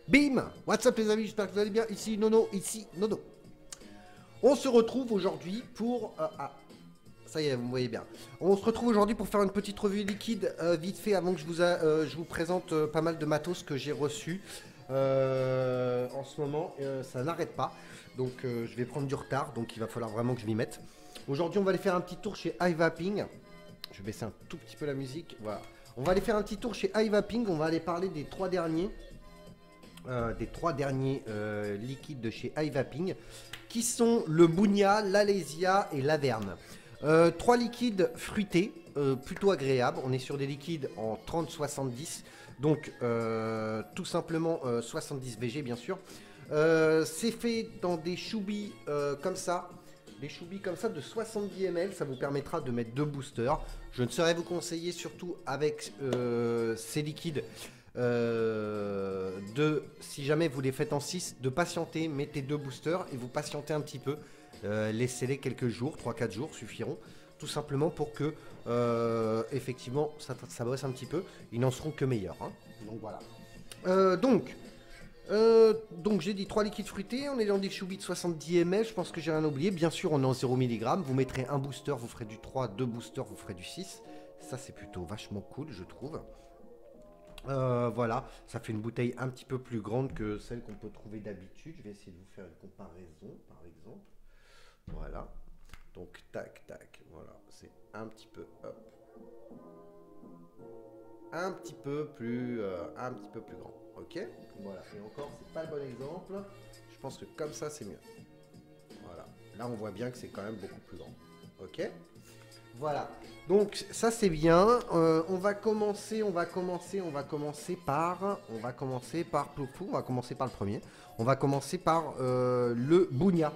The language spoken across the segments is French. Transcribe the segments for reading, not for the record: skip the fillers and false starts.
Bim! What's up les amis, j'espère que vous allez bien. Ici Nono, ici Nono. On se retrouve aujourd'hui pour... ça y est, vous me voyez bien. On se retrouve aujourd'hui pour faire une petite revue liquide vite fait avant que je vous présente pas mal de matos que j'ai reçu. En ce moment, ça n'arrête pas. Donc je vais prendre du retard, donc il va falloir vraiment que je m'y mette. Aujourd'hui, on va aller faire un petit tour chez iVaping. Je vais baisser un tout petit peu la musique. Voilà. On va aller faire un petit tour chez iVaping. On va aller parler des trois derniers. Liquides de chez iVaping qui sont le Bugna, l'Alésia et l'Averne. Trois liquides fruités, plutôt agréables. On est sur des liquides en 30-70, donc tout simplement 70 VG bien sûr. C'est fait dans des choubis comme ça. Des choubis comme ça de 70 ml, ça vous permettra de mettre deux boosters. Je ne saurais vous conseiller, surtout avec ces liquides, si jamais vous les faites en 6, de patienter, mettez deux boosters et vous patientez un petit peu. Laissez-les quelques jours, 3-4 jours suffiront, tout simplement pour que effectivement ça bosse un petit peu. Ils n'en seront que meilleurs, hein. Donc voilà. Donc j'ai dit 3 liquides fruités, on est dans des choubis de 70 ml, je pense que j'ai rien oublié. Bien sûr on est en 0 mg, vous mettrez un booster, vous ferez du 3, deux boosters, vous ferez du 6. Ça c'est plutôt vachement cool je trouve. Voilà, ça fait une bouteille un petit peu plus grande que celle qu'on peut trouver d'habitude. Je vais essayer de vous faire une comparaison par exemple. Voilà, donc tac tac, voilà, c'est un petit peu, hop, un petit peu plus grand. Ok, voilà, et encore c'est pas le bon exemple, je pense que comme ça c'est mieux. Voilà, là on voit bien que c'est quand même beaucoup plus grand. Ok, voilà, donc ça c'est bien. On va commencer par Ploufou, on va commencer par le premier. On va commencer par le Bugna.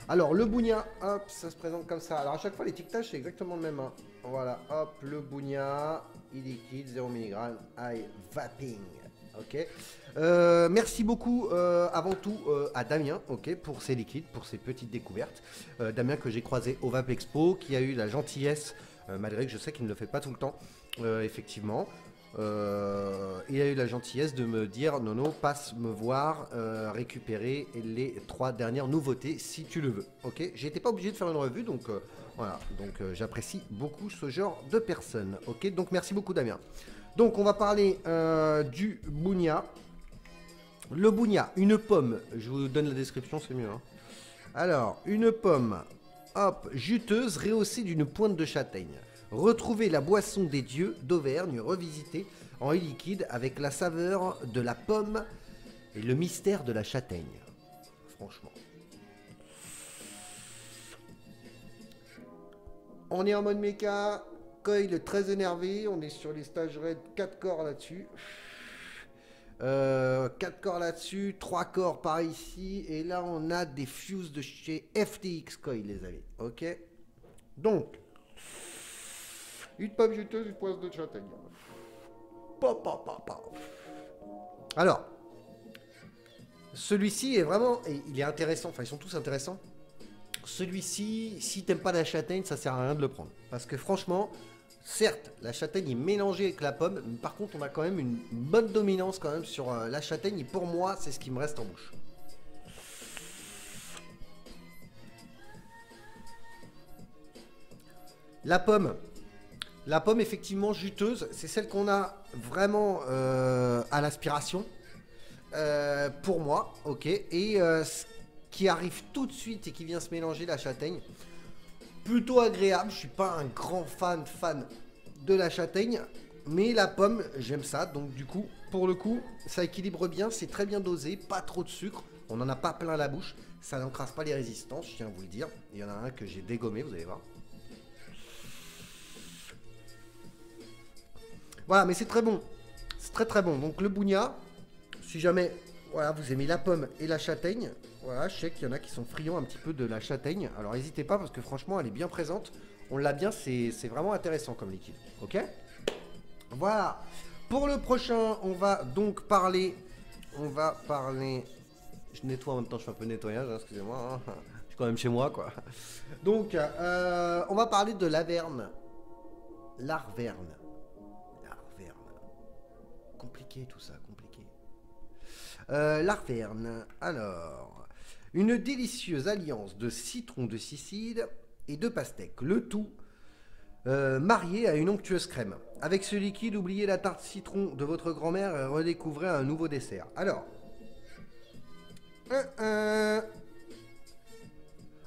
Alors le Bugna, hop, ça se présente comme ça. Alors à chaque fois les tic-tac c'est exactement le même, hein. Voilà, hop, le Bugna, e-liquide, 0 mg, iVaping. Ok. Merci beaucoup avant tout à Damien, ok, pour ces liquides, pour ces petites découvertes. Damien que j'ai croisé au Vape Expo, qui a eu la gentillesse, malgré que je sais qu'il ne le fait pas tout le temps, effectivement. Il a eu la gentillesse de me dire Nono, passe me voir, récupérer les 3 dernières nouveautés si tu le veux. Ok, j'étais pas obligé de faire une revue, donc voilà, donc j'apprécie beaucoup ce genre de personnes. Ok, donc merci beaucoup Damien. Donc on va parler du Bugna. Le Bugna, une pomme, je vous donne la description, c'est mieux, hein. Alors, une pomme, hop, juteuse, rehaussée d'une pointe de châtaigne. Retrouvez la boisson des dieux d'Auvergne revisitée en liquide avec la saveur de la pomme et le mystère de la châtaigne. Franchement. On est en mode méca, coil très énervé, on est sur les stages raid 4 corps là-dessus. 4 corps là-dessus, 3 corps par ici, et là on a des fuses de chez FTX Coil les amis, ok. Donc, une pomme juteuse, une poisse de châtaigne. Alors, celui-ci est vraiment, il est intéressant, enfin ils sont tous intéressants. Celui-ci, si t'aimes pas la châtaigne, ça sert à rien de le prendre. Parce que franchement, certes, la châtaigne est mélangée avec la pomme, mais par contre, on a quand même une bonne dominance quand même sur la châtaigne. Et pour moi, c'est ce qui me reste en bouche. La pomme effectivement juteuse, c'est celle qu'on a vraiment à l'aspiration. Pour moi, ok. Et ce qui arrive tout de suite et qui vient se mélanger, la châtaigne, plutôt agréable. Je suis pas un grand fan de la châtaigne, mais la pomme j'aime ça, donc du coup pour le coup ça équilibre bien, c'est très bien dosé, pas trop de sucre, on n'en a pas plein la bouche, ça n'encrasse pas les résistances, je tiens à vous le dire. Il y en a un que j'ai dégommé, vous allez voir. Voilà, mais c'est très bon, c'est très très bon. Donc le Bugna, si jamais voilà, vous aimez la pomme et la châtaigne, voilà, je sais qu'il y en a qui sont friands un petit peu de la châtaigne. Alors n'hésitez pas parce que franchement elle est bien présente. On l'a bien, c'est vraiment intéressant comme liquide. Ok. Voilà. Pour le prochain, on va donc parler. Je nettoie en même temps, je fais un peu de nettoyage, hein, excusez-moi. Hein. Je suis quand même chez moi, quoi. Donc, on va parler de l'Averne. L'Arverne. Compliqué tout ça, compliqué. L'Arverne. Alors, une délicieuse alliance de citron de Sicile et de pastèque. Le tout marié à une onctueuse crème. Avec ce liquide, oubliez la tarte citron de votre grand-mère et redécouvrez un nouveau dessert. Alors,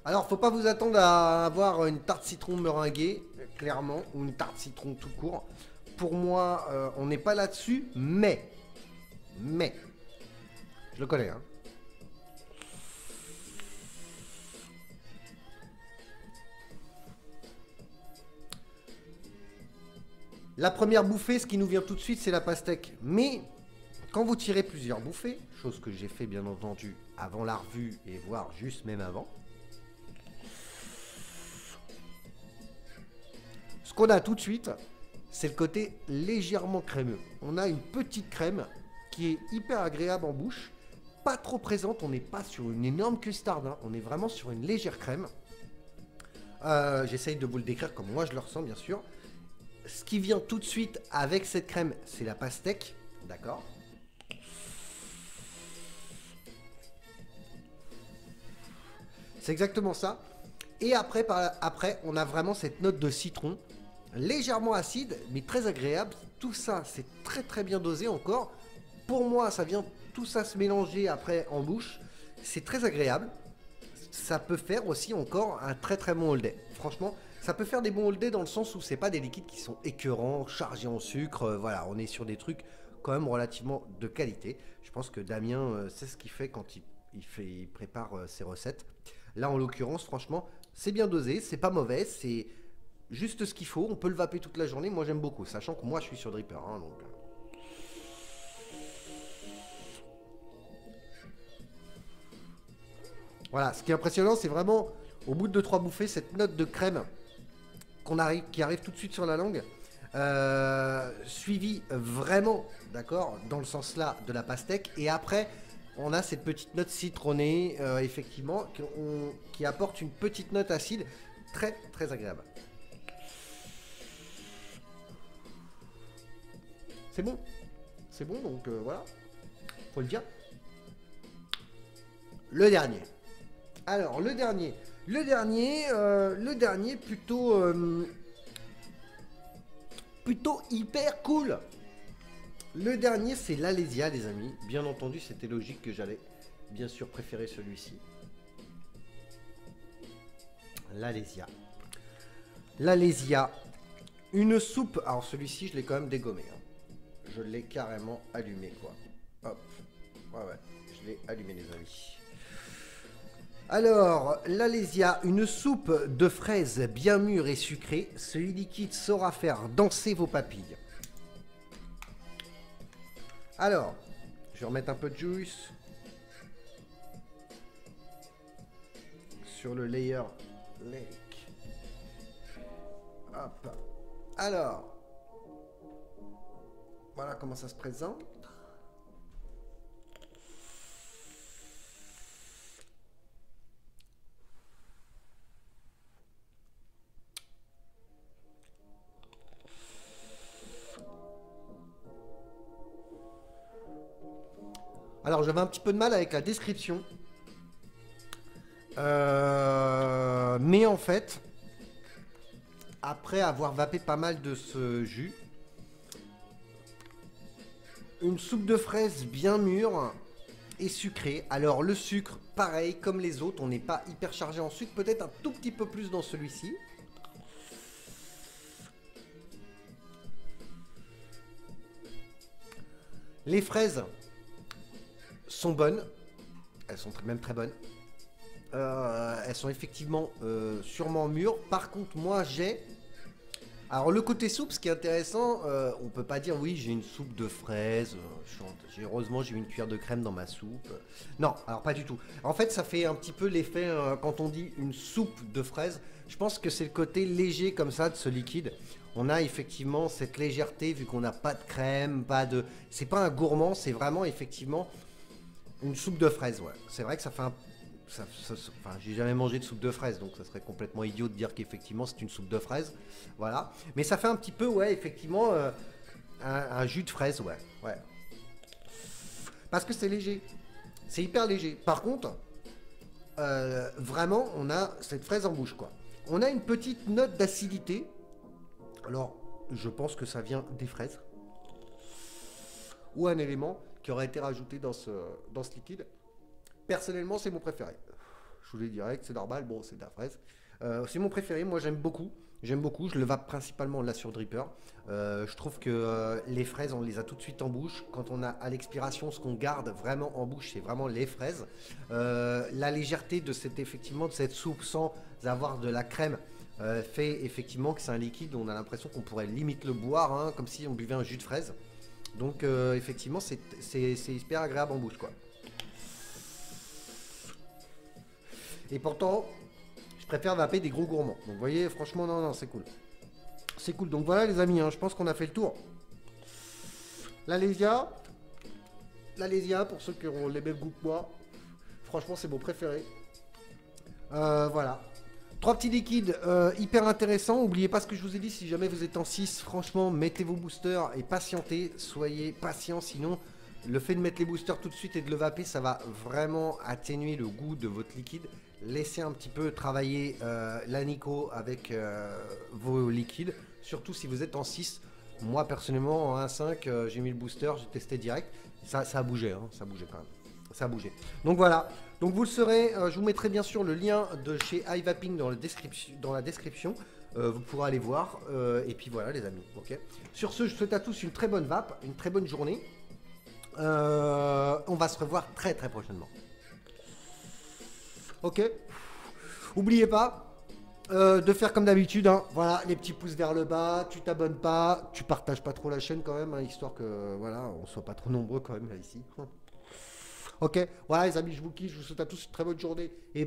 alors, faut pas vous attendre à avoir une tarte citron meringuée, clairement, ou une tarte citron tout court. Pour moi, on n'est pas là-dessus, mais, je le connais, hein. La première bouffée, ce qui nous vient tout de suite, c'est la pastèque. Mais quand vous tirez plusieurs bouffées, chose que j'ai fait bien entendu avant la revue et voire juste même avant, ce qu'on a tout de suite, c'est le côté légèrement crémeux. On a une petite crème qui est hyper agréable en bouche, pas trop présente, on n'est pas sur une énorme custarde, hein. On est vraiment sur une légère crème. J'essaye de vous le décrire comme moi je le ressens bien sûr. Ce qui vient tout de suite avec cette crème, c'est la pastèque, d'accord? C'est exactement ça. Et après, on a vraiment cette note de citron, légèrement acide, mais très agréable. Tout ça, c'est très très bien dosé encore. Pour moi, ça vient tout ça se mélanger après en bouche. C'est très agréable. Ça peut faire aussi encore un très très bon holiday. Franchement, ça peut faire des bons holiday dans le sens où c'est pas des liquides qui sont écœurants, chargés en sucre. Voilà, on est sur des trucs quand même relativement de qualité. Je pense que Damien sait ce qu'il fait quand il prépare ses recettes. Là, en l'occurrence, franchement, c'est bien dosé, c'est pas mauvais, c'est juste ce qu'il faut. On peut le vaper toute la journée. Moi, j'aime beaucoup, sachant que moi, je suis sur Dripper, hein, donc. Voilà, ce qui est impressionnant, c'est vraiment, au bout de 2-3 bouffées, cette note de crème qui arrive tout de suite sur la langue, suivi vraiment, d'accord, dans le sens là de la pastèque, et après, on a cette petite note citronnée, effectivement, qui apporte une petite note acide, très très agréable. C'est bon, donc voilà, faut le dire. Le dernier. Alors, le dernier plutôt hyper cool. Le dernier, c'est l'Alésia, les amis. Bien entendu, c'était logique que j'allais bien sûr préférer celui-ci. L'Alésia. L'Alésia. Une soupe. Alors, celui-ci, je l'ai quand même dégommé, hein. Je l'ai carrément allumé, quoi. Hop. Ouais, je l'ai allumé, les amis. Alors, l'Alésia, une soupe de fraises bien mûre et sucrée. Ce liquide saura faire danser vos papilles. Alors, je vais remettre un peu de juice sur le layer lake. Hop. Alors, voilà comment ça se présente. Alors, j'avais un petit peu de mal avec la description. Mais en fait, après avoir vapé pas mal de ce jus, une soupe de fraises bien mûre et sucrée. Alors, le sucre, pareil, comme les autres, on n'est pas hyper chargé en sucre. Peut-être un tout petit peu plus dans celui-ci. Les fraises sont bonnes, elles sont même très bonnes. Elles sont effectivement sûrement mûres. Par contre, moi j'ai... Alors le côté soupe, ce qui est intéressant, on peut pas dire oui j'ai une soupe de fraises, heureusement j'ai une cuillère de crème dans ma soupe. Non, alors pas du tout. En fait ça fait un petit peu l'effet quand on dit une soupe de fraises. Je pense que c'est le côté léger comme ça de ce liquide. On a effectivement cette légèreté vu qu'on n'a pas de crème, pas de... C'est pas un gourmand, c'est vraiment effectivement une soupe de fraises, ouais. C'est vrai que ça fait un... Enfin, j'ai jamais mangé de soupe de fraises, donc ça serait complètement idiot de dire qu'effectivement c'est une soupe de fraises. Voilà. Mais ça fait un petit peu, ouais, effectivement, un jus de fraise, ouais. Parce que c'est léger. C'est hyper léger. Par contre, vraiment, on a cette fraise en bouche, quoi. On a une petite note d'acidité. Alors, je pense que ça vient des fraises. Ou un élément qui aurait été rajouté dans ce liquide. Personnellement, c'est mon préféré. Je vous l'ai direct, c'est normal. Bon, c'est de la fraise. C'est mon préféré. Moi, j'aime beaucoup. J'aime beaucoup. Je le vape principalement là sur Dripper. Je trouve que les fraises, on les a tout de suite en bouche. Quand on a à l'expiration, ce qu'on garde vraiment en bouche, c'est vraiment les fraises. La légèreté de cette soupe sans avoir de la crème fait effectivement que c'est un liquide. On a l'impression qu'on pourrait limite le boire, hein, comme si on buvait un jus de fraise. Donc effectivement, c'est hyper agréable en bouche, quoi. Et pourtant, je préfère vaper des gros gourmands. Donc vous voyez, franchement, non, c'est cool. C'est cool. Donc voilà les amis, hein, je pense qu'on a fait le tour. L'Alésia, pour ceux qui ont les mêmes goûts que moi, franchement, c'est mon préféré. Voilà. 3 petits liquides hyper intéressants. N'oubliez pas ce que je vous ai dit, si jamais vous êtes en 6, franchement, mettez vos boosters et patientez. Soyez patient, sinon le fait de mettre les boosters tout de suite et de le vaper, ça va vraiment atténuer le goût de votre liquide. Laissez un petit peu travailler l'anico avec vos liquides, surtout si vous êtes en 6. Moi personnellement en 1.5 j'ai mis le booster, j'ai testé direct, ça a bougé, hein, ça a bougé quand même. Ça a bougé. Donc voilà, donc vous le saurez, je vous mettrai bien sûr le lien de chez iVaping dans la description. Vous pourrez aller voir, et puis voilà les amis, ok. Sur ce, je souhaite à tous une très bonne vape, une très bonne journée. On va se revoir très très prochainement. Ok. N'oubliez pas de faire comme d'habitude, hein. Voilà, les petits pouces vers le bas, tu t'abonnes pas, tu partages pas trop la chaîne quand même, hein, histoire que voilà, on soit pas trop nombreux quand même là ici. Ok, voilà les amis, je vous kiffe, je vous souhaite à tous une très bonne journée et